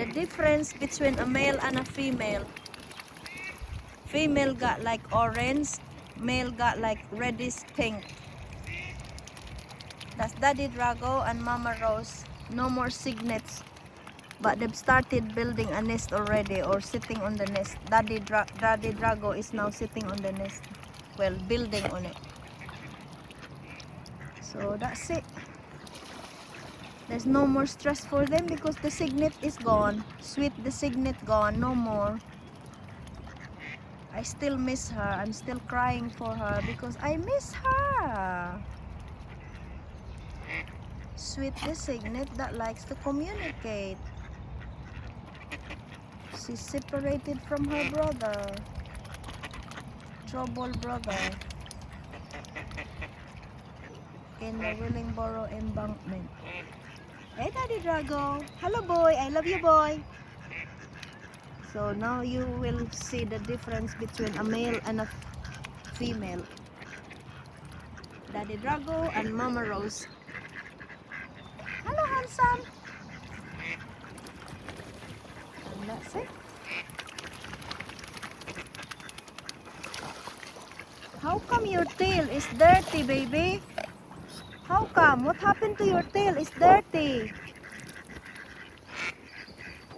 The difference between a male and a female. Female got like orange, male got like reddish pink. That's Daddy Drago and Mama Rose. No more cygnets. But they've started building a nest already, or sitting on the nest. Daddy Drago is now sitting on the nest. Well, building on it. So that's it. There's no more stress for them because the cygnet is gone. Sweet, the cygnet gone. No more. I still miss her. I'm still crying for her because I miss her. Sweet, the cygnet that likes to communicate. She's separated from her brother. Trouble brother. In the Willingboro embankment. Hey, Daddy Drago. Hello, boy. I love you, boy. So now you will see the difference between a male and a female. Daddy Drago and Mama Rose. Hello, handsome. And that's it. How come your tail is dirty, baby? How come? What happened to your tail? It's dirty.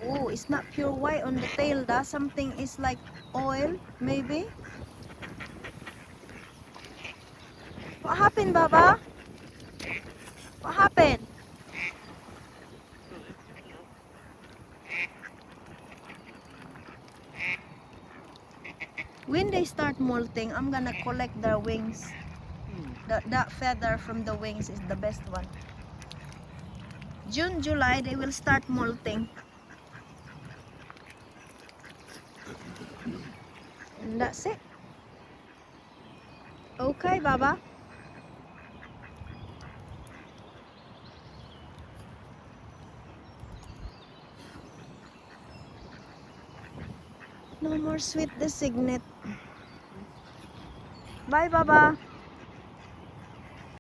Oh, it's not pure white on the tail. That something is like oil, maybe. What happened, Baba? What happened? When they start molting, I'm gonna collect their wings. That feather from the wings is the best one. June, July, they will start molting. And that's it. Okay, Baba. No more Sweet the cygnet. Bye, Baba.